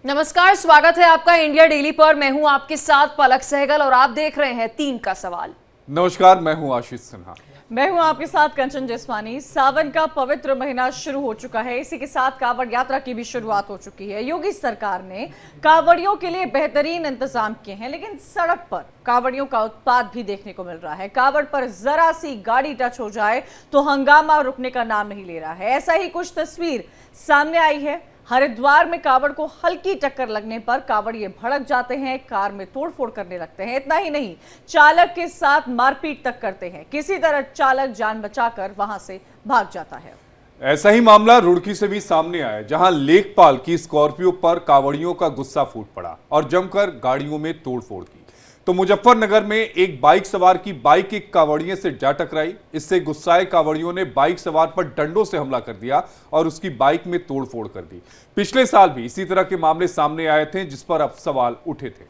नमस्कार, स्वागत है आपका इंडिया डेली पर। मैं हूं आपके साथ पलक सहगल और आप देख रहे हैं 3 का सवाल। नमस्कार, मैं हूं आशीष सिन्हा। मैं हूं आपके साथ कंचन जसवानी। सावन का पवित्र महीना शुरू हो चुका है, इसी के साथ कांवड़ यात्रा की भी शुरुआत हो चुकी है। योगी सरकार ने कांवड़ियों के लिए बेहतरीन इंतजाम किए हैं, लेकिन सड़क पर कांवड़ियों का उत्पात भी देखने को मिल रहा है। कांवड़ पर जरा सी गाड़ी टच हो जाए तो हंगामा रुकने का नाम नहीं ले रहा है। ऐसा ही कुछ तस्वीर सामने आई है। हरिद्वार में कांवड़ को हल्की टक्कर लगने पर कांवड़िए भड़क जाते हैं, कार में तोड़फोड़ करने लगते हैं। इतना ही नहीं, चालक के साथ मारपीट तक करते हैं। किसी तरह चालक जान बचाकर वहां से भाग जाता है। ऐसा ही मामला रुड़की से भी सामने आया, जहां लेखपाल की स्कॉर्पियो पर कांवड़ियों का गुस्सा फूट पड़ा और जमकर गाड़ियों में तोड़फोड़ की। तो मुजफ्फरनगर में एक बाइक सवार की बाइक एक कांवड़िये से जा टकराई। इससे गुस्साए कांवड़ियों ने बाइक सवार पर डंडों से हमला कर दिया और उसकी बाइक में तोड़फोड़ कर दी। पिछले साल भी इसी तरह के मामले सामने आए थे, जिस पर अब सवाल उठे थे।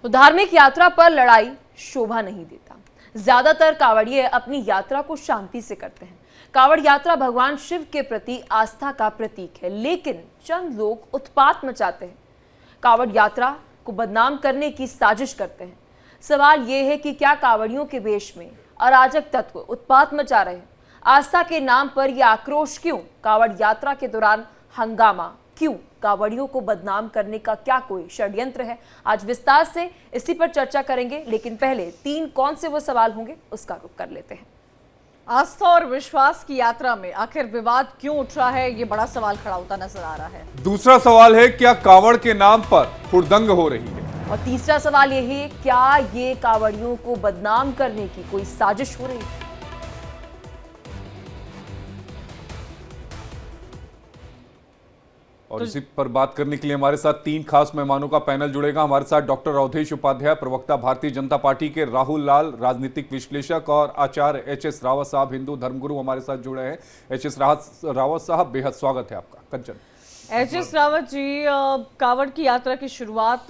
तो धार्मिक यात्रा पर लड़ाई शोभा नहीं देता। ज्यादातर कांवड़िए अपनी यात्रा को शांति से करते हैं। कांवड़ यात्रा भगवान शिव के प्रति आस्था का प्रतीक है, लेकिन चंद लोग उत्पात मचाते हैं, कांवड़ यात्रा को बदनाम करने की साजिश करते हैं। सवाल यह है कि क्या कांवड़ियों के वेश में अराजक तत्व उत्पात मचा रहे हैं? आस्था के नाम पर यह आक्रोश क्यों? कांवड़ यात्रा के दौरान हंगामा क्यों? कांवड़ियों को बदनाम करने का क्या कोई षड्यंत्र है? आज विस्तार से इसी पर चर्चा करेंगे, लेकिन पहले 3 कौन से वो सवाल होंगे उसका रुख कर लेते हैं। आस्था और विश्वास की यात्रा में आखिर विवाद क्यों उठ रहा है, ये बड़ा सवाल खड़ा होता नजर आ रहा है। दूसरा सवाल है, क्या कांवड़ के नाम पर हुड़दंग हो रही है? और तीसरा सवाल यह है, क्या ये कांवड़ियों को बदनाम करने की कोई साजिश हो रही है? और इसी पर बात करने के लिए हमारे साथ 3 खास मेहमानों का पैनल जुड़ेगा। हमारे साथ डॉक्टर अवधेश उपाध्याय, प्रवक्ता भारतीय जनता पार्टी के, राहुल लाल, राजनीतिक विश्लेषक, और आचार्य एच.एस. रावत साहब, हिंदू धर्मगुरु हमारे साथ जुड़े हैं। एच.एस. रावत साहब, बेहद स्वागत है आपका। कंचन। एच.एस. रावत जी, कांवड़ की यात्रा की शुरुआत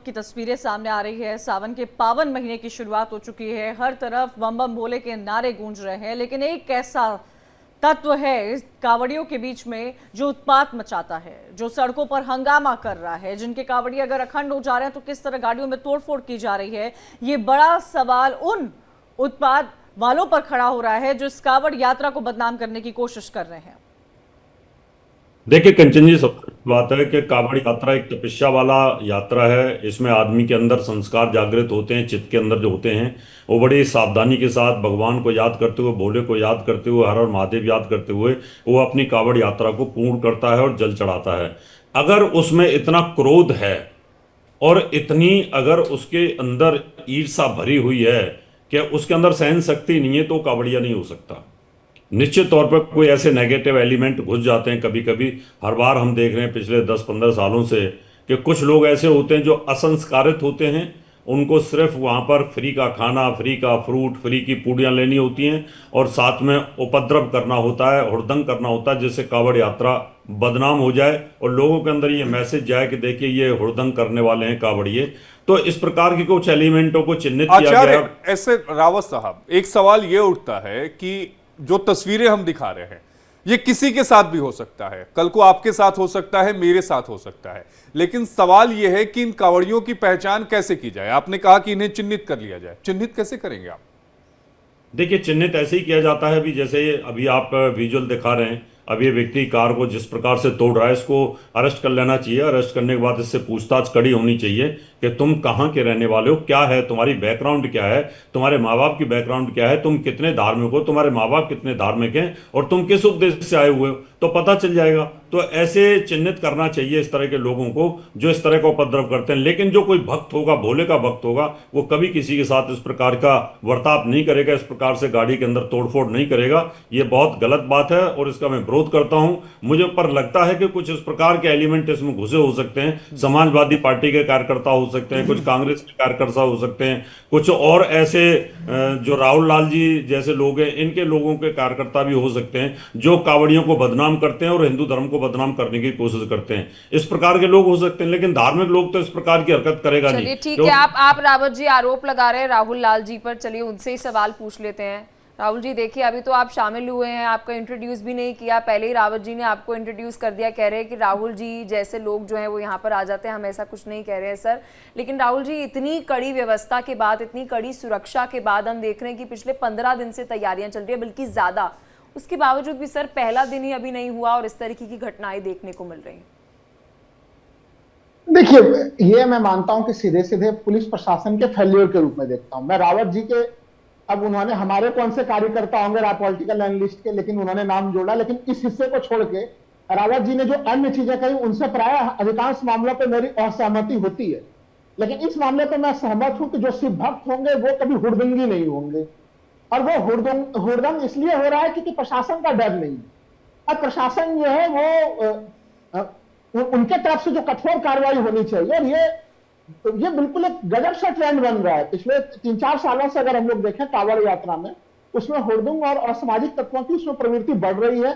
की तस्वीरें सामने आ रही है। सावन के पावन महीने की शुरुआत हो चुकी है। हर तरफ बम बम भोले के नारे गूंज रहे हैं, लेकिन एक ऐसा तत्व है इस कांवड़ियों के बीच में जो उत्पात मचाता है, जो सड़कों पर हंगामा कर रहा है। जिनके कांवड़ी अगर अखंड हो जा रहे हैं तो किस तरह गाड़ियों में तोड़फोड़ की जा रही है। ये बड़ा सवाल उन उत्पात वालों पर खड़ा हो रहा है जो इस कांवड़ यात्रा को बदनाम करने की कोशिश कर रहे हैं। देखिए कंचन जी, सब बात है कि कांवड़ यात्रा एक तपस्या वाला यात्रा है। इसमें आदमी के अंदर संस्कार जागृत होते हैं, चित्त के अंदर जो होते हैं वो बड़ी सावधानी के साथ भगवान को याद करते हुए, भोले को याद करते हुए, हर हर महादेव याद करते हुए वो अपनी कांवड़ यात्रा को पूर्ण करता है और जल चढ़ाता है। अगर उसमें इतना क्रोध है और इतनी अगर उसके अंदर ईर्ष्या भरी हुई है कि उसके अंदर सहन शक्ति नहीं है, तो कांवड़िया नहीं हो सकता। निश्चित तौर पर कोई ऐसे नेगेटिव एलिमेंट घुस जाते हैं कभी कभी। हर बार हम देख रहे हैं पिछले 10-15 सालों से कि कुछ लोग ऐसे होते हैं जो असंस्कारित होते हैं। उनको सिर्फ वहाँ पर फ्री का खाना, फ्री का फ्रूट, फ्री की पूड़ियाँ लेनी होती हैं और साथ में उपद्रव करना होता है, हुड़दंग करना होता है, जिससे कांवड़ यात्रा बदनाम हो जाए और लोगों के अंदर ये मैसेज जाए कि देखिए ये हुड़दंग करने वाले हैं कांवड़िए। तो इस प्रकार के कुछ एलिमेंटों को चिन्हित किया गया। ऐसे रावत साहब, एक सवाल ये उठता है कि जो तस्वीरें हम दिखा रहे हैं ये किसी के साथ भी हो सकता है, कल को आपके साथ हो सकता है, मेरे साथ हो सकता है, लेकिन सवाल यह है कि इन कांवड़ियों की पहचान कैसे की जाए? आपने कहा कि इन्हें चिन्हित कर लिया जाए, चिन्हित कैसे करेंगे आप? देखिए चिन्हित ऐसे ही किया जाता है। अभी जैसे अभी आप विजुअल दिखा रहे हैं, अब ये व्यक्ति कार को जिस प्रकार से तोड़ रहा है, इसको अरेस्ट कर लेना चाहिए। अरेस्ट करने के बाद इससे पूछताछ कड़ी होनी चाहिए कि तुम कहाँ के रहने वाले हो, क्या है तुम्हारी बैकग्राउंड, क्या है तुम्हारे माँ बाप की बैकग्राउंड, क्या है, तुम कितने धार्मिक हो, तुम्हारे माँ बाप कितने धार्मिक हैं और तुम किस उपदेश से आए हुए हो, तो पता चल जाएगा। तो ऐसे चिन्हित करना चाहिए इस तरह के लोगों को जो इस तरह का उपद्रव करते हैं। लेकिन जो कोई भक्त होगा, भोले का भक्त होगा, वो कभी किसी के साथ इस प्रकार का वर्ताव नहीं करेगा, इस प्रकार से गाड़ी के अंदर तोड़फोड़ नहीं करेगा। ये बहुत गलत बात है और इसका मैं विरोध करता हूं। मुझे पर लगता है कि कुछ इस प्रकार के एलिमेंट इसमें घुसे हो सकते हैं। समाजवादी पार्टी के कार्यकर्ता हो सकते हैं, कुछ कांग्रेस के कार्यकर्ता हो सकते हैं, कुछ और ऐसे जो राहुल लाल जी जैसे लोग हैं, इनके लोगों के कार्यकर्ता भी हो सकते हैं जो कांवड़ियों को बदनाम करते हैं और हिंदू धर्म को बदनाम करने की कोशिश करते हैं। इस प्रकार के लोग हो सकते हैं, लेकिन धार्मिक लोग तो इस प्रकार की हरकत करेगा नहीं। ठीक है, आप रावत जी आरोप लगा रहे हैं राहुल लाल जी पर, चलिए उनसे ही सवाल पूछ लेते हैं। राहुल जी देखिए, अभी तो आप शामिल हुए हैं, आपका इंट्रोड्यूस भी नहीं किया, पहले ही रावत जी ने आपको इंट्रोड्यूस कर दिया, कह रहे हैं कि राहुल जी जैसे लोग जो हैं वो यहाँ पर आ जाते हैं, हम ऐसा कुछ नहीं कह रहे हैं सर। लेकिन राहुल जी, इतनी कड़ी व्यवस्था के बाद, इतनी कड़ी सुरक्षा के बाद हम देख रहे हैं कि पिछले 15 दिन से तैयारियां चल रही है, बल्कि ज़्यादा, उसके बावजूद भी सर पहला दिन ही अभी नहीं हुआ और इस तरीके की घटनाएं देखने को मिल रही हैं। देखिए, ये मैं मानता हूं कि सीधे सीधे पुलिस प्रशासन के फेल्योर के रूप में देखता हूं मैं। रावत जी के, अब उन्होंने, हमारे कौन से कार्यकर्ता होंगे पॉलिटिकल एनालिस्ट के, लेकिन उन्होंने नाम जोड़ा, लेकिन इस हिस्से को छोड़ के रावत जी ने जो अन्य चीजें कही उनसे प्राय अधिकांश मामलों पर मेरी असहमति होती है। लेकिन इस मामले पर मैं सहमत हूं कि जो शिव भक्त होंगे वो कभी हुड़दंगी नहीं होंगे, और वो हुड़दंग इसलिए हो रहा है क्योंकि प्रशासन का डर नहीं है। और प्रशासन जो है वो उनके तरफ से जो कठोर कार्रवाई होनी चाहिए, और ये बिल्कुल एक गजब सा ट्रेंड बन रहा है पिछले 3-4 सालों से। अगर हम लोग देखें कांवड़ यात्रा में, उसमें हुड़दंग और असामाजिक तत्वों की उसमें प्रवृत्ति बढ़ रही है,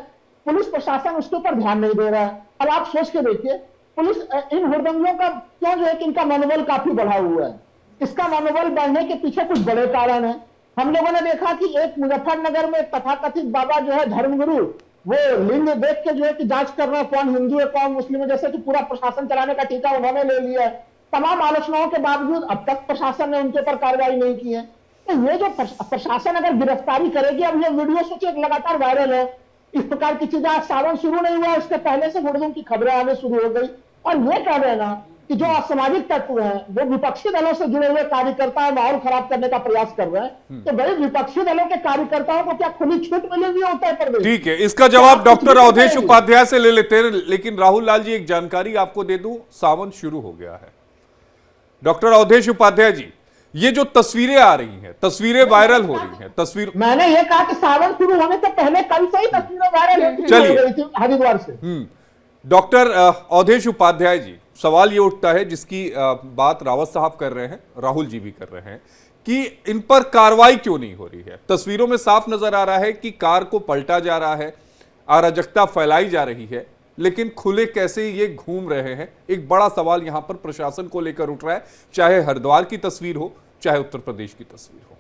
पुलिस प्रशासन उसके ऊपर ध्यान नहीं दे रहा है। अब आप सोच के देखिए, पुलिस इन हुड़दंगियों का क्यों जो है कि इनका मनोबल काफी बढ़ा हुआ है। इसका मनोबल बढ़ने के पीछे कुछ बड़े कारण है। हम लोगों ने देखा कि एक मुजफ्फरनगर में तथाकथित बाबा जो है धर्मगुरु, वो लिंग देख के जो है कि जांच कर रहे हैं कौन हिंदू है कौन मुस्लिम है, जैसे कि पूरा प्रशासन चलाने का टीका उन्होंने ले लिया है। तमाम आलोचनाओं के बावजूद अब तक प्रशासन ने उनके ऊपर कार्रवाई नहीं की है। तो ये जो प्रशासन अगर गिरफ्तारी करेगी, अब ये वीडियो सोचिए लगातार वायरल है, इस प्रकार की चीजें, आज सावन शुरू नहीं हुआ उसके पहले से हुड़दंग की खबरें आने शुरू हो गई। और ये कह रहे हैं ना कि जो असामाजिक तत्व हैं वो विपक्षी दलों से जुड़े हुए कार्यकर्ता माहौल खराब करने का प्रयास कर रहे हैं, तो भाई विपक्षी दलों के कार्यकर्ताओं को क्या खुली छूट मिली हुई है उत्तर प्रदेश? ठीक है, इसका जवाब डॉक्टर अवधेश उपाध्याय से ले लेते हैं। लेकिन राहुल लाल जी, एक जानकारी आपको दे दूं, सावन शुरू हो गया है। डॉक्टर अवधेश उपाध्याय जी, ये जो तस्वीरें आ रही हैं, तस्वीरें वायरल हो रही हैं, तस्वीर, मैंने ये कहा कि सावन शुरू होने से पहले कल से ही तस्वीरें वायरल हो रही थी हरिद्वार से। डॉक्टर अवधेश उपाध्याय जी, सवाल ये उठता है, जिसकी बात रावत साहब कर रहे हैं, राहुल जी भी कर रहे हैं, कि इन पर कार्रवाई क्यों नहीं हो रही है। तस्वीरों में साफ नजर आ रहा है कि कार को पलटा जा रहा है, अराजकता फैलाई जा रही है, लेकिन खुले कैसे ये घूम रहे हैं। एक बड़ा सवाल यहां पर प्रशासन को लेकर उठ रहा है, चाहे हरिद्वार की तस्वीर हो, चाहे उत्तर प्रदेश की तस्वीर हो।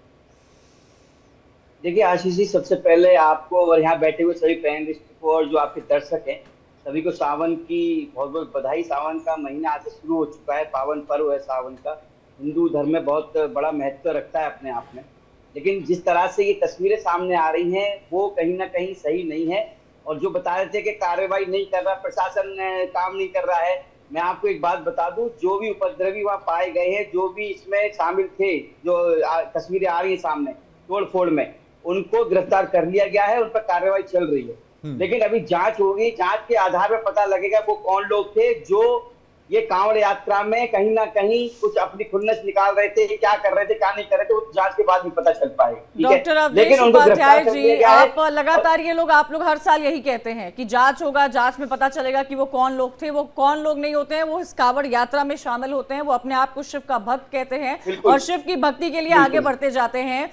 देखिए आशीष जी, सबसे पहले आपको और यहाँ बैठे हुए सभी पैनलिस्ट को और जो आपके दर्शक हैं सभी को सावन की बहुत बहुत बधाई। सावन का महीना आज से शुरू हो चुका है, पावन पर्व है सावन का, हिंदू धर्म में बहुत बड़ा महत्व रखता है अपने आप में। लेकिन जिस तरह से ये तस्वीरें सामने आ रही हैं वो कहीं ना कहीं सही नहीं है। और जो बता रहे थे कि कार्रवाई नहीं कर रहा, प्रशासन काम नहीं कर रहा है, मैं आपको एक बात बता दूं, जो भी उपद्रवी वहां पाए गए हैं, जो भी इसमें शामिल थे, जो तस्वीरें आ रही है सामने तोड़फोड़ में, उनको गिरफ्तार कर लिया गया है, उन पर कार्रवाई चल रही है। लेकिन अभी जांच होगी, जांच के आधार पर पता लगेगा वो कौन लोग थे जो ये कांवड़ यात्रा में कहीं ना कहीं कुछ अपनी खुन्नस निकाल रहे थे, क्या कर रहे थे क्या नहीं कर रहे थे, वो जांच के बाद भी पता चल पाएगा। डॉक्टर अवधेश उपाध्याय जी, आप लगातार आप लोग हर साल यही कहते हैं कि जांच होगा, जांच में पता चलेगा कि वो कौन लोग थे। वो कौन लोग नहीं होते हैं, वो इस कांवड़ यात्रा में शामिल होते हैं, वो अपने आप को शिव का भक्त कहते हैं और शिव की भक्ति के लिए आगे बढ़ते जाते हैं।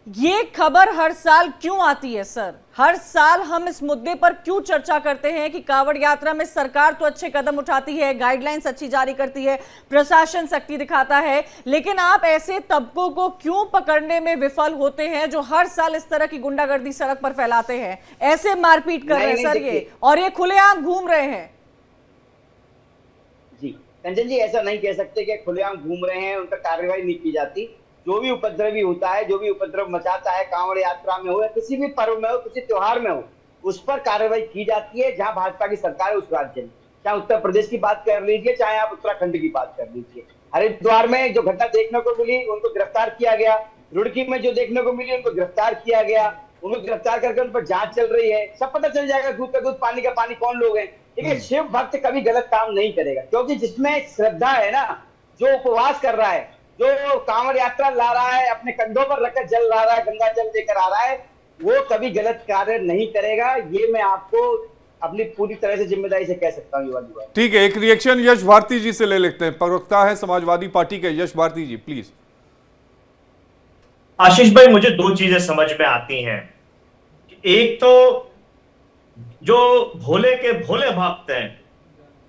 ये खबर हर साल क्यों आती है सर? हर साल हम इस मुद्दे पर क्यों चर्चा करते हैं कि कांवड़ यात्रा में सरकार तो अच्छे कदम उठाती है, गाइडलाइंस अच्छी जारी करती है, प्रशासन सख्ती दिखाता है, लेकिन आप ऐसे तबकों को क्यों पकड़ने में विफल होते हैं जो हर साल इस तरह की गुंडागर्दी सड़क पर फैलाते हैं, ऐसे मारपीट कर रहे हैं सर ये, और ये खुलेआम घूम रहे हैं? जी कंचन जी, ऐसा नहीं कह सकते कि खुलेआम घूम रहे हैं, उन पर कार्रवाई नहीं की जाती। जो भी उपद्रवी होता है, जो भी उपद्रव मचाता है, कांवड़ यात्रा में हो या किसी भी पर्व में हो, किसी त्योहार में हो, उस पर कार्रवाई की जाती है जहां भाजपा की सरकार है उस राज्य में। चाहे उत्तर प्रदेश की बात कर लीजिए, चाहे आप उत्तराखंड की बात कर लीजिए। हरिद्वार में जो घटना देखने को मिली उनको गिरफ्तार किया गया, रुड़की में जो देखने को मिली उनको गिरफ्तार किया गया, उनको गिरफ्तार करके उन पर जांच चल रही है। सब पता चल जाएगा दूध का दूध पानी का पानी कौन लोग हैं। देखिए, शिव भक्त कभी गलत काम नहीं करेगा, क्योंकि जिसमें श्रद्धा है ना, जो उपवास कर रहा है, जो कांवड़ यात्रा ला रहा है, अपने कंधों पर रखकर जल ला रहा है, गंगा जल लेकर आ रहा है, वो कभी गलत कार्य नहीं करेगा। ये मैं आपको अपनी पूरी तरह से जिम्मेदारी से कह सकता हूँ ये वाली बात। ठीक है, एक रिएक्शन यश भारती जी से ले लेते हैं, प्रवक्ता है समाजवादी पार्टी के यश भारती जी, प्लीज। आशीष भाई, मुझे दो चीजें समझ में आती हैं। एक तो जो भोले के भोले भक्त हैं,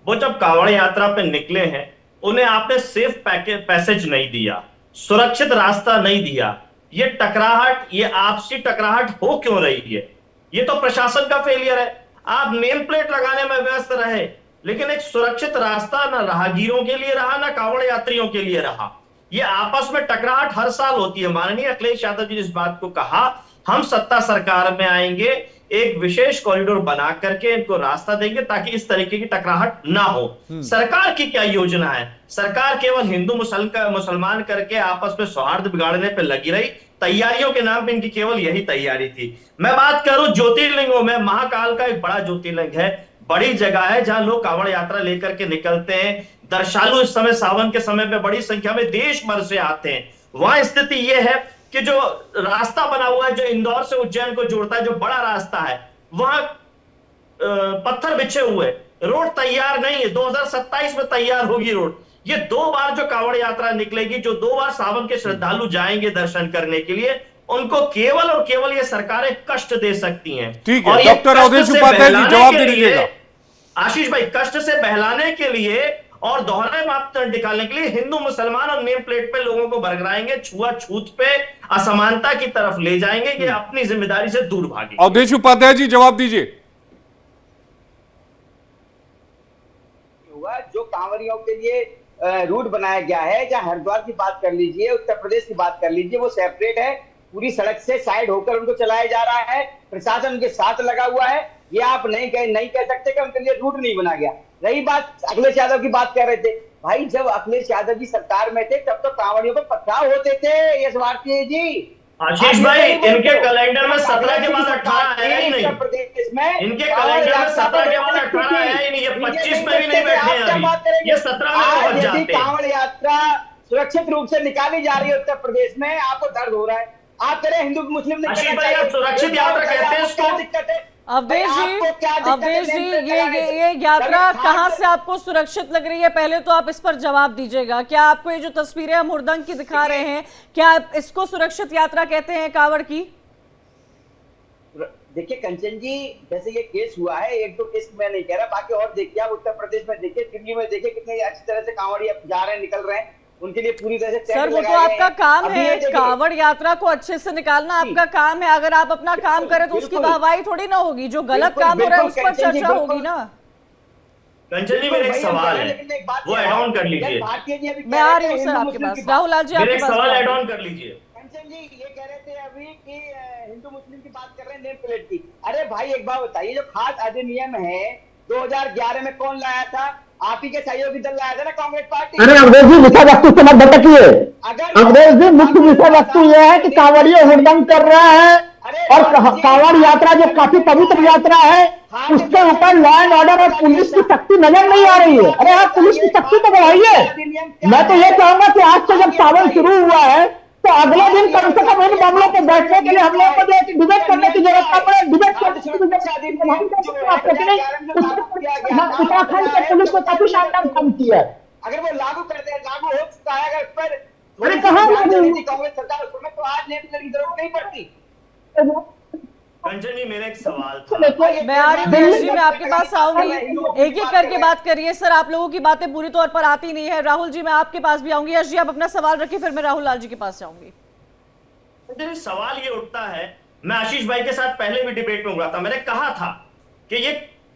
वो जब कांवड़ यात्रा पे निकले हैं, उन्हें आपने सेफ पैसेज नहीं दिया, सुरक्षित रास्ता नहीं दिया, ये टकराहट, ये आपसी टकराहट हो क्यों रही है? ये तो प्रशासन का फेलियर है। आप नेम प्लेट लगाने में व्यस्त रहे, लेकिन एक सुरक्षित रास्ता ना राहगीरों के लिए रहा, ना कांवड़ यात्रियों के लिए रहा। ये आपस में टकराहट हर साल होती है। माननीय अखिलेश यादव जी ने इस बात को कहा, हम सत्ता सरकार में आएंगे, एक विशेष कॉरिडोर बना करके इनको रास्ता देंगे ताकि इस तरीके की टकराहट ना हो। सरकार की क्या योजना है? सरकार केवल हिंदू मुसलमान करके आपस में सौहार्द बिगाड़ने पर लगी रही। तैयारियों के नाम पे इनकी केवल यही तैयारी थी। मैं बात करूं ज्योतिर्लिंगों में, महाकाल का एक बड़ा ज्योतिर्लिंग है, बड़ी जगह है जहां लोग कांवड़ यात्रा लेकर के निकलते हैं। दर्शालु इस समय सावन के समय में बड़ी संख्या में देश भर से आते हैं। वहां स्थिति यह है कि जो रास्ता बना हुआ है, जो इंदौर से उज्जैन को जोड़ता है, जो बड़ा रास्ता है, वहां पत्थर बिछे हुए, रोड तैयार नहीं है। 2027 में तैयार होगी रोड। ये 2 बार जो कांवड़ यात्रा निकलेगी, जो 2 बार सावन के श्रद्धालु जाएंगे दर्शन करने के लिए, उनको केवल और केवल ये सरकारें कष्ट दे सकती हैं। ठीक है, डॉक्टर अवधेश उपाध्याय जी जवाब दे दीजिएगा। आशीष भाई, कष्ट से बहलाने के लिए और दोहरे मापदंड निकालने के लिए हिंदू मुसलमान और नेम प्लेट पे लोगों को बरगराएंगे, छुआछूत पे असमानता की तरफ ले जाएंगे। ये अपनी जिम्मेदारी से दूर भागे। अवधेश उपाध्याय जी जवाब दीजिए। जो कांवरियों के लिए रूट बनाया गया है, जहां हरिद्वार की बात कर लीजिए, उत्तर प्रदेश की बात कर लीजिए, वो सेपरेट है। पूरी सड़क से साइड होकर उनको चलाया जा रहा है, प्रशासन उनके साथ लगा हुआ है। ये आप नहीं कह सकते कि उनके लिए रूट नहीं बना गया। रही बात अखिलेश यादव की बात कर रहे थे भाई, जब अखिलेश यादव जी सरकार में थे तब तो कांवड़ियों पर पथराव होते थे। यश भारती जी, आशीष भाई, इनके कैलेंडर में 17 के बाद 18 है ही नहीं। उत्तर प्रदेश में इनके कैलेंडर में 17 के बाद 18 है ही नहीं। ये 25 में भी नहीं बैठे हैं अभी, ये 17 में पहुंच जाते हैं। कांवड़ यात्रा सुरक्षित रूप से निकाली जा रही है उत्तर प्रदेश में, आपको दर्द हो रहा है। आप करें हिंदू मुस्लिम आशीष भाई, आप सुरक्षित यात्रा कहते हैं इसको? दिक्कत है अवधेश जी, ये यात्रा कहां से आपको सुरक्षित लग रही है? पहले तो आप इस पर जवाब दीजिएगा। क्या आपको ये जो तस्वीरें हम हुड़दंग की दिखा रहे हैं, क्या आप इसको सुरक्षित यात्रा कहते हैं कांवड़ की? देखिए कंचन जी, जैसे ये केस हुआ है, 1-2 केस मैं नहीं कह रहा, बाकी और देखिए आप उत्तर प्रदेश में देखिए, दिल्ली में देखिए, कितने अच्छी तरह से कांवड़िया जा रहे हैं, निकल रहे हैं। उनके लिए पूरी तरह से सर, वो तो आपका काम है, कांवड़ यात्रा को अच्छे से निकालना आपका काम है। अगर आप अपना काम करें तो उसकी वाहवाही थोड़ी ना होगी। जो गलत काम हो रहा है उस पर चर्चा होगी ना। कंचन जी, मेरा एक सवाल है, वो ऐड ऑन कर लीजिए। मैं आ रही हूँ सर आपके पास। राहुल लाल जी, आपके पास सवाल ऐड ऑन कर लीजिए। कंचन जी, ये कह रहे थे अभी कि हिंदू मुस्लिम की बात कर रहे हैं, नेम प्लेट की। अरे भाई, एक बात बताइए, जो खास अधिनियम है 2011 में कौन लाया था? आप ही के सहयोगी दल लाया था ना, कांग्रेस पार्टी। अरे अवधेश जी, विषय वस्तु से मत भटकिए। अवधेश जी, मुख्य विषय वस्तु यह है कि कांवड़िया हुड़दंग कर रहा है और कांवड़ यात्रा जो काफी पवित्र यात्रा है, उसके ऊपर लॉ एंड ऑर्डर और पुलिस की शक्ति नजर नहीं आ रही है। अरे आप पुलिस की शक्ति तो बढ़ाइए। मैं तो ये कहूंगा कि आज से जब सावन शुरू हुआ है तो अगले दिन कम से कम इन मामलों पर बैठने के लिए हम लोग को डिबेट करने की जरूरत न पड़े। डिबेट उत्तराखंड के पुलिस को काफी शानदार काम किया है। अगर वो लागू करते हैं, लागू हो चुका है, अगर पर कांग्रेस सरकार उसमें, तो आज नेम प्लेट की जरूरत नहीं पड़ती। कंचन जी, मेरा एक सवाल था। मैं आ रही हूँ जी, मैं आपके पास आऊंगी। एक एक करके बात करिए सर, आप लोगों की बातें पूरी तौर पर आती नहीं है। राहुल जी, मैं आपके पास भी आऊंगी। यश जी, आप अपना सवाल रखिए, फिर मैं राहुल लाल जी के पास जाऊंगी। सवाल ये उठता है, मैं आशीष भाई के साथ पहले भी डिबेट में हुआ था, मैंने कहा था कि ये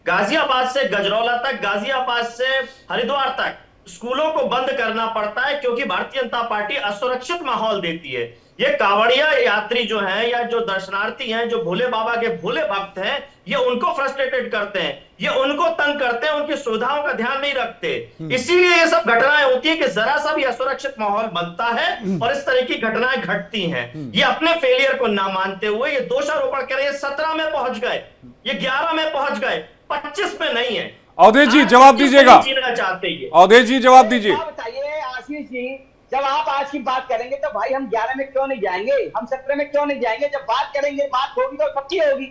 गाजियाबाद से गजरौला तक, गाजियाबाद से हरिद्वार तक स्कूलों को बंद करना पड़ता है क्योंकि भारतीय जनता पार्टी असुरक्षित माहौल देती है। ये कांवड़िया यात्री जो हैं या जो दर्शनार्थी हैं, जो भोले बाबा के भोले भक्त हैं, ये उनको फ्रस्ट्रेटेड करते हैं, ये उनको तंग करते हैं, उनकी सुविधाओं का ध्यान नहीं रखते। इसीलिए ये सब घटनाएं होती है कि जरा सा भी असुरक्षित माहौल बनता है और इस तरह की घटनाएं घटती हैं। ये अपने फेलियर को ना मानते हुए ये दोषारोपण करें। 17 में पहुंच गए, ये 11 में पहुंच गए, 25 में नहीं है। अवधेश जी जवाब दीजिएगा। अवधेश जी जवाब दीजिए। बताइए आशीष जी, जब आप आज की बात करेंगे तो भाई हम 11 में क्यों नहीं जाएंगे, हम 17 में क्यों नहीं जाएंगे? जब बात करेंगे, बात होगी तो सबकी होगी।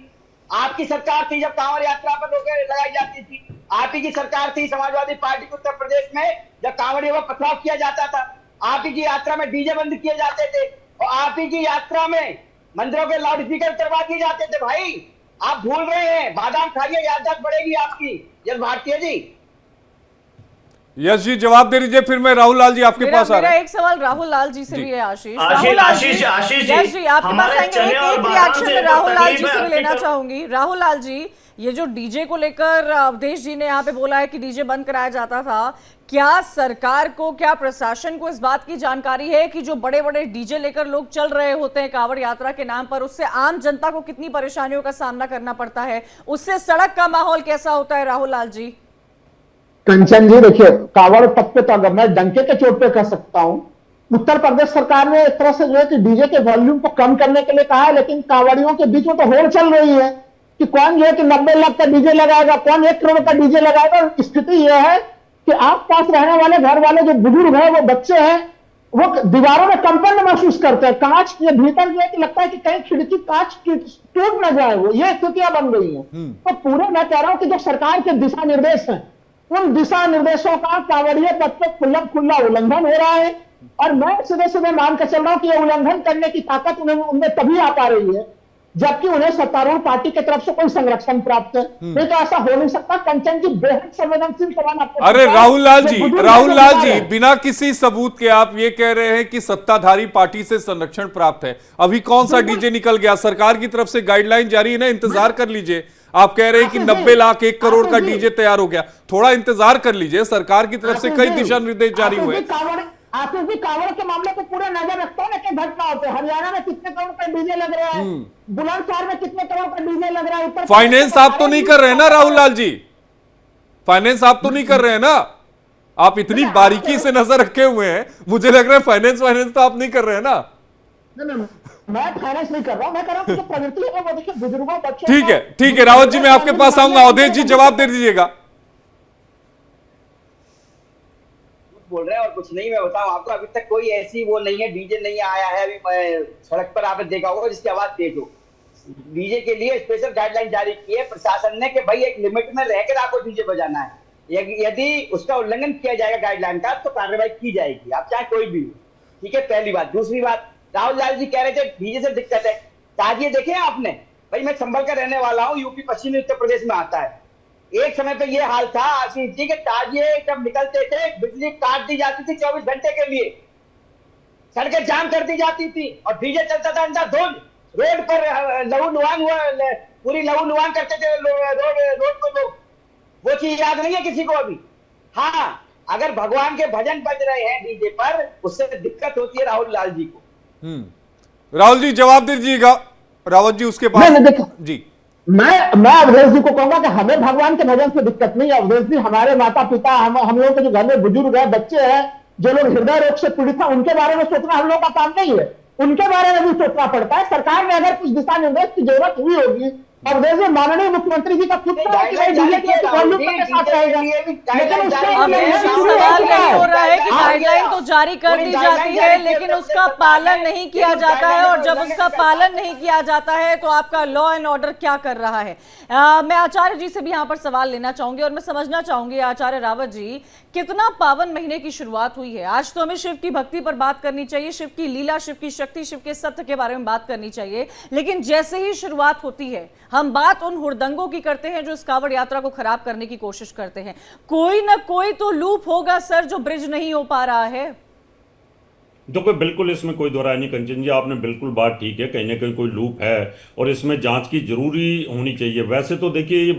आपकी सरकार थी जब कांवड़ यात्रा पर रोकें लगाई जाती थी, आप ही की सरकार थी समाजवादी पार्टी के उत्तर प्रदेश में जब कांवड़ियों पर पथराव किया जाता था, आप ही की यात्रा में डीजे बंद किए जाते थे और आप ही की यात्रा में मंदिरों के लाउड स्पीकर करवा दिए जाते थे। भाई आप भूल रहे हैं, बादाम खाइए, याददाश्त बढ़ेगी आपकी। यश भारतीय जी, यश जी जवाब दे दीजिए, फिर मैं राहुल लाल जी आपके पास आ रहा मेरा हूं। एक सवाल राहुल लाल जी से भी है। आशीष आशीष जी, यश जी आपके पास हमारे आएंगे। चने और एक बादाम रिएक्शन से राहुल लाल जी तकलीफ से है भी लेना आपकी चाहूंगी। राहुल लाल जी, ये जो डीजे को लेकर अवधेश जी ने यहाँ पे बोला है कि डीजे बंद कराया जाता था, क्या सरकार को, क्या प्रशासन को इस बात की जानकारी है कि जो बड़े बड़े डीजे लेकर लोग चल रहे होते हैं कांवड़ यात्रा के नाम पर, उससे आम जनता को कितनी परेशानियों का सामना करना पड़ता है, उससे सड़क का माहौल कैसा होता है? राहुल लाल जी। कंचन जी देखिए, कांवड़ तक पे तो अगर मैं डंके के चोट पे कह सकता हूं, उत्तर प्रदेश सरकार ने एक तरह से जो है कि डीजे के वॉल्यूम को कम करने के लिए कहा है, लेकिन कांवड़ियों के बीच में तो होड़ चल रही है कि कौन जो है कि 90 लाख का डीजे लगाएगा, कौन 1 करोड़ का डीजे लगाएगा। स्थिति यह है कि आस पास रहने वाले घर वाले जो बुजुर्ग हैं, वो बच्चे हैं, वो दीवारों में कंपन महसूस करते हैं। कांच के भीतर जो है कि लगता है कि कहीं खिड़की कांच टूट न जाए, वो ये स्थितियां बन गई हैं। तो पूरे मैं कह रहा हूं कि जो सरकार के दिशा निर्देश हैं, उन दिशा निर्देशों का कांवड़िए पथ पे खुला उल्लंघन हो रहा है। और मैं सीधे सीधे मान कर चल रहा हूं कि यह उल्लंघन करने की ताकत उनमें तभी आ पा रही है जबकि उन्हें सत्तारूढ़ पार्टी की तरफ से कोई संरक्षण प्राप्त है। नहीं तो ऐसा हो नहीं सकता। कंचन जी बेहद संवेदनशील सवाल आपको। अरे राहुल लाल जी, बिना किसी सबूत के आप ये कह रहे हैं कि सत्ताधारी पार्टी से संरक्षण प्राप्त है। अभी कौन सा डीजे निकल गया? सरकार की तरफ से गाइडलाइन जारी है ना, इंतजार कर लीजिए। आप कह रहे हैं कि 90 लाख 1 करोड़ का डीजे तैयार हो गया, थोड़ा इंतजार कर लीजिए। सरकार की तरफ से कई दिशा निर्देश जारी हुए। आशीष जी, कांवड़ के मामले को पूरा नजर रखता है ना कि घटना होते हैं। हरियाणा में कितने करोड़ का डीजे लग रहा है, बुलंदशहर में कितने करोड़ का डीजे लग रहा है, उत्तर फाइनेंस आप तो नहीं कर रहे हैं ना राहुल लाल जी? फाइनेंस आप तो नहीं कर रहे हैं ना? आप इतनी बारीकी से नजर रखे हुए हैं, मुझे लग रहा है फाइनेंस तो आप नहीं कर रहे हैं ना? नहीं, मैं फाइनेंस नहीं कर रहा हूं। मैं कह रहा हूं कि जो प्रवृत्ति है वो देखिए बुजुर्गों बच्चों। ठीक है रावत जी, मैं आपके पास आऊंगा। अवधेश जी जवाब दे दीजिएगा। बोल रहे हैं और कुछ नहीं। मैं बताऊं आपको, अभी तक कोई ऐसी वो नहीं है, डीजे नहीं आया है अभी सड़क पर आपने देखा होगा जिसकी आवाज तेज हो। डीजे के लिए स्पेशल गाइडलाइन जारी की है प्रशासन ने कि भाई एक लिमिट में रहकर आपको डीजे बजाना है। यदि उसका उल्लंघन किया जाएगा गाइडलाइन का तो कार्रवाई की जाएगी, आप चाहे कोई भी हो। ठीक है, पहली बात। दूसरी बात, राहुल लाल जी कह रहे थे डीजे से दिक्कत है। ताजिए देखे आपने? भाई मैं संभल का रहने वाला हूँ, यूपी पश्चिमी उत्तर प्रदेश में आता है। एक समय पे ये हाल था आशीष जी के ताजिए जब निकलते थे बिजली काट दी जाती थी 24 घंटे के लिए, सड़कें जाम कर दी जाती थी और डीजे चलता था अंधाधुंध। रोड पर लहू लुहान हुआ, पूरी लहू लुहान करते थे रोड पर लोग। वो चीज याद नहीं है किसी को अभी? हाँ, अगर भगवान के भजन बज रहे हैं डीजे पर, उससे दिक्कत होती है राहुल लाल जी को। राहुल जी जवाब दीजिएगा। रावत जी उसके पास जी। मैं अवधेश जी को कहूंगा कि हमें भगवान के भजन से दिक्कत नहीं है। अवधेश जी, हमारे माता पिता, हम लोगों के जो घर में बुजुर्ग है, बच्चे हैं, जो लोग हृदय रोग से पीड़ित है, उनके बारे में सोचना हम लोगों का काम नहीं है। उनके बारे में भी सोचना पड़ता है। सरकार ने अगर कुछ दिशा निर्देश की जरूरत हुई होगी, अवधेश जी, माननीय मुख्यमंत्री जी का खुद अब सवाल यही हो रहा है कि गाइडलाइन तो जारी कर दी जाती है लेकिन उसका पालन नहीं किया जाता है, और जब उसका पालन नहीं किया जाता है तो आपका लॉ एंड ऑर्डर क्या कर रहा है? मैं आचार्य जी से भी यहाँ पर सवाल लेना चाहूंगी और मैं समझना चाहूंगी आचार्य रावत जी, कितना पावन महीने की शुरुआत हुई है। आज तो हमें शिव की भक्ति पर बात करनी चाहिए, शिव की लीला, शिव की शक्ति, शिव के सत्य के बारे में बात करनी चाहिए, लेकिन जैसे ही शुरुआत होती है हम बात उन हुड़दंगों की करते हैं जो इस कांवड़ यात्रा को खराब करने की कोशिश करते हैं। कोई ना कोई तो लूप होगा सर जो ब्रिज नहीं हो पा रहा है। देखो, बिल्कुल इसमें कोई दो राय नहीं कंचन जी, आपने बिल्कुल बात ठीक है, कहीं ना कहीं कोई लूप है और इसमें जांच की जरूरी होनी चाहिए। वैसे तो देखिए, ये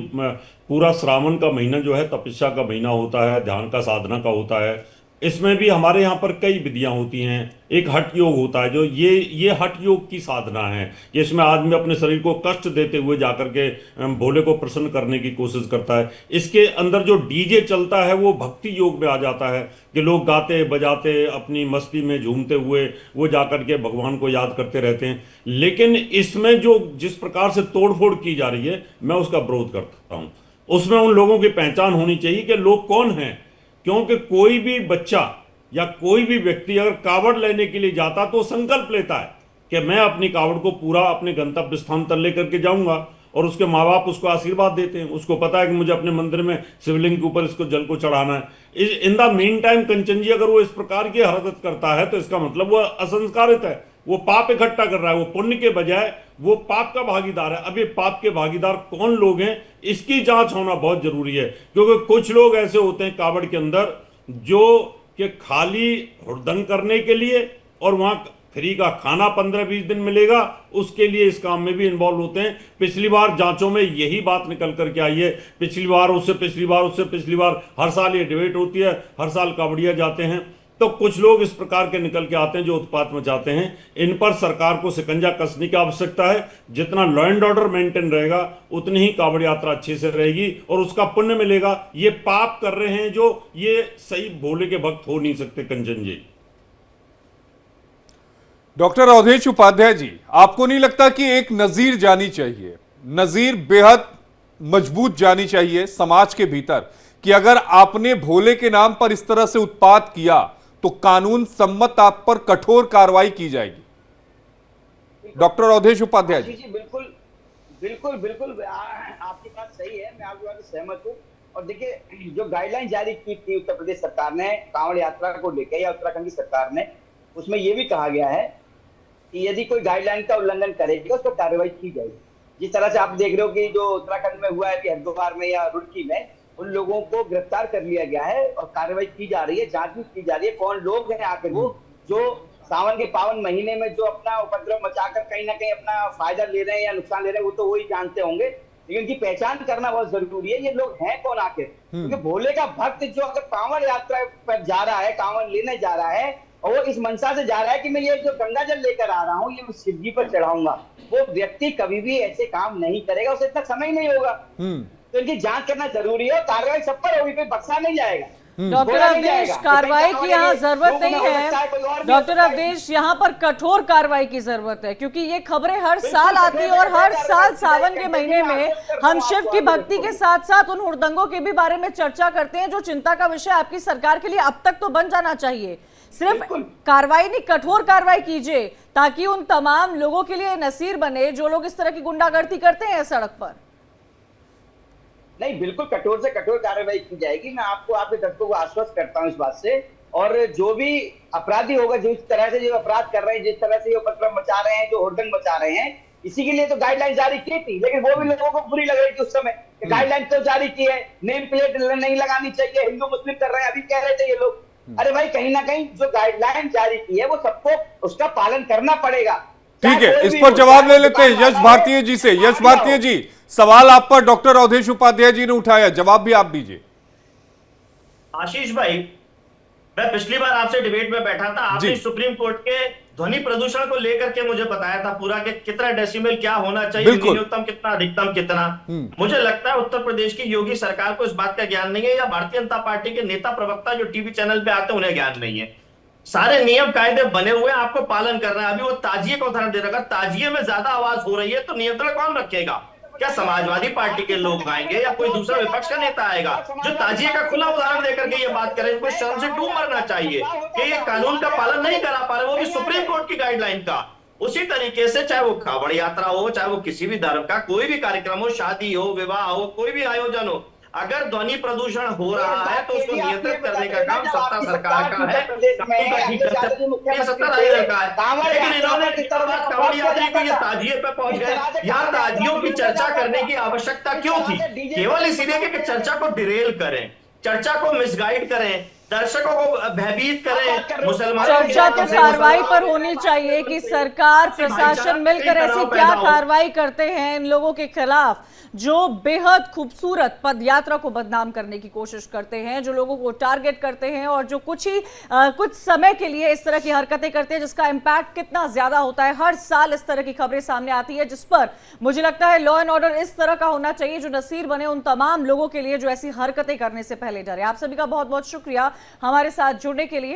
पूरा श्रावण का महीना जो है तपस्या का महीना होता है, ध्यान का, साधना का होता है। इसमें भी हमारे यहाँ पर कई विधियां होती हैं। एक हठ योग होता है, जो ये हठ योग की साधना है। इसमें आदमी अपने शरीर को कष्ट देते हुए जाकर के भोले को प्रसन्न करने की कोशिश करता है। इसके अंदर जो डीजे चलता है वो भक्ति योग में आ जाता है कि लोग गाते बजाते अपनी मस्ती में झूमते हुए वो जाकर के भगवान को याद करते रहते हैं। लेकिन इसमें जो जिस प्रकार से तोड़फोड़ की जा रही है, मैं उसका विरोध करता हूँ। उसमें उन लोगों की पहचान होनी चाहिए कि लोग कौन हैं, क्योंकि कोई भी बच्चा या कोई भी व्यक्ति अगर कावड़ लेने के लिए जाता तो संकल्प लेता है कि मैं अपनी कावड़ को पूरा अपने गंतव्य स्थान तक लेकर के जाऊंगा, और उसके माँ बाप उसको आशीर्वाद देते हैं। उसको पता है कि मुझे अपने मंदिर में शिवलिंग के ऊपर इसको जल को चढ़ाना है। इन द मीन टाइम कंचन जी, अगर वो इस प्रकार की हरकत करता है तो इसका मतलब वो असंस्कारित है, वो पाप इकट्ठा कर रहा है, वो पुण्य के बजाय वो पाप का भागीदार है। अब ये पाप के भागीदार कौन लोग हैं, इसकी जांच होना बहुत जरूरी है, क्योंकि कुछ लोग ऐसे होते हैं कावड़ के अंदर जो कि खाली हुड़दंग करने के लिए और वहां फ्री का खाना 15-20 दिन मिलेगा उसके लिए इस काम में भी इन्वॉल्व होते हैं। पिछली बार जांचों में यही बात निकल करके आई है, पिछली बार उससे पिछली बार हर साल ये डिबेट होती है, हर साल कावड़िया जाते हैं। तो कुछ लोग इस प्रकार के निकल के आते हैं जो उत्पात मचाते हैं। इन पर सरकार को शिकंजा कसने की आवश्यकता है। जितना लॉ एंड ऑर्डर मेंटेन रहेगा उतनी ही कावड़ यात्रा अच्छे से रहेगी और उसका पुण्य मिलेगा। ये पाप कर रहे हैं जो ये सही भोले के भक्त हो नहीं सकते। कंचन जी, डॉक्टर अवधेश उपाध्याय जी, आपको नहीं लगता कि एक नजीर जानी चाहिए, नजीर बेहद मजबूत जानी चाहिए समाज के भीतर कि अगर आपने भोले के नाम पर इस तरह से उत्पात किया तो कानून सम्मत आप पर कठोर कार्रवाई की जाएगी? डॉक्टर अवधेश उपाध्याय जी। बिल्कुल बिल्कुल बिल्कुल आपकी बात सही है, मैं आपकी बात से सहमत हूँ। और देखिए, जो गाइडलाइन जारी की थी उत्तर प्रदेश सरकार ने कांवड़ यात्रा को लेकर या उत्तराखंड की सरकार ने, उसमें यह भी कहा गया है कि यदि कोई गाइडलाइन का उल्लंघन करेगा उस पर कार्रवाई की जाएगी। जिस तरह से आप देख रहे हो कि जो उत्तराखंड में हुआ है कि हरिद्वार में या रुड़की में उन लोगों को गिरफ्तार कर लिया गया है और कार्रवाई की जा रही है, जांच भी की जा रही है। कौन लोग हैं आखिर वो जो सावन के पावन महीने में जो अपना उपद्रव मचाकर कहीं ना कहीं अपना फायदा ले रहे हैं या नुकसान ले रहे हैं, वो तो वही जानते होंगे, लेकिन उनकी पहचान करना बहुत जरूरी है। ये लोग हैं कौन आखिर? क्योंकि भोले का भक्त जो अगर कांवड़ यात्रा पर जा रहा है, कांवड़ लेने जा रहा है और वो इस मंशा से जा रहा है कि मैं ये जो गंगा जल लेकर आ रहा हूँ ये मैं शिव जी पर चढ़ाऊंगा, वो व्यक्ति कभी भी ऐसे काम नहीं करेगा, उसे इतना समय नहीं होगा। तो इनकी जांच करना जरूरी है और कार्रवाई सब पर होगी, कोई बख्शा नहीं जाएगा। डॉक्टर अवधेश, कार्रवाई की यहाँ जरूरत नहीं है। डॉक्टर अवधेश, यहाँ पर कठोर कार्रवाई की जरूरत है क्योंकि ये खबरें हर साल आती है और हर साल सावन के महीने में हम शिव की भक्ति के साथ साथ उन हुड़दंगों के भी बारे में चर्चा करते हैं जो चिंता का विषय आपकी सरकार के लिए अब तक तो बन जाना चाहिए। सिर्फ कार्रवाई नहीं, कठोर कार्रवाई कीजिए ताकि उन तमाम लोगों के लिए नसीर बने जो लोग इस तरह की गुंडागर्दी करते हैं सड़क पर। नहीं, बिल्कुल कठोर से कठोर कार्रवाई की जाएगी। मैं आपको, आपके दर्शकों को आश्वस्त करता हूं इस बात से। और जो भी अपराधी होगा, जिस तरह से जो अपराध कर रहे हैं, जिस तरह से ये उपद्रव मचा रहे हैं, जो हुड़दंग मचा रहे हैं, इसी के लिए तो गाइडलाइन जारी की थी। लेकिन वो भी लोगों को बुरी लग रही थी उस समय, गाइडलाइन तो जारी की है, नेम प्लेट नहीं लगानी चाहिए, हिंदू मुस्लिम कर रहे हैं, अभी कह रहे थे ये लोग। अरे भाई, कहीं ना कहीं जो गाइडलाइन जारी की है वो सबको उसका पालन करना पड़ेगा। ठीक है, इस पर जवाब ले लेते हैं यश भारतीय जी से। यश भारतीय जी, सवाल आप पर डॉक्टर अवधेश उपाध्याय जी ने उठाया, जवाब भी आप दीजिए। आशीष भाई, मैं पिछली बार आपसे डिबेट में बैठा था, आपने सुप्रीम कोर्ट के ध्वनि प्रदूषण को लेकर के मुझे बताया था पूरा कि कितना डेसिबल क्या होना चाहिए, न्यूनतम कितना, अधिकतम कितना। मुझे लगता है उत्तर प्रदेश की योगी सरकार को इस बात का ज्ञान नहीं है, या भारतीय जनता पार्टी के नेता प्रवक्ता जो टीवी चैनल पे आते हैं उन्हें ज्ञान नहीं है। सारे नियम कायदे बने हुए हैं, आपको पालन करना है। अभी वो ताजिए का उदाहरण दे रहा है, ताजिए में ज्यादा आवाज हो रही है तो नियंत्रण कौन रखेगा? क्या समाजवादी पार्टी के लोग आएंगे या कोई दूसरा विपक्ष का नेता आएगा जो ताजिए का खुला उदाहरण देकर के ये बात करे? इनको शर्म से डूब मरना चाहिए कि ये कानून का पालन नहीं करा पा रहे, वो भी सुप्रीम कोर्ट की गाइडलाइन का। उसी तरीके से चाहे वो कावड़ यात्रा हो, चाहे वो किसी भी धर्म का कोई भी कार्यक्रम हो, शादी हो, विवाह हो, कोई भी आयोजन हो, अगर ध्वनि प्रदूषण हो रहा है तो उसको नियंत्रित करने का काम सत्ता सरकार का है, लेकिन इन्होंने कांवड़ यात्री को ये ताजिए पे पहुंच गए। यहाँ ताजियों की चर्चा करने की आवश्यकता क्यों थी? केवल इसीलिए कि चर्चा को डिरेल करें, चर्चा को मिसगाइड करें, दर्शकों को भयभीत करें। मुसलमानों चर्चा तो कार्रवाई पर होनी चाहिए कि सरकार प्रशासन मिलकर ऐसी क्या कार्रवाई करते हैं इन लोगों के खिलाफ जो बेहद खूबसूरत पद यात्रा को बदनाम करने की कोशिश करते हैं, जो लोगों को टारगेट करते हैं और जो कुछ समय के लिए इस तरह की हरकतें करते हैं जिसका इंपैक्ट कितना ज्यादा होता है। हर साल इस तरह की खबरें सामने आती है जिस पर मुझे लगता है लॉ एंड ऑर्डर इस तरह का होना चाहिए जो नसीर बने उन तमाम लोगों के लिए जो ऐसी हरकतें करने से पहले डरे। आप सभी का बहुत बहुत शुक्रिया हमारे साथ जुड़ने के लिए।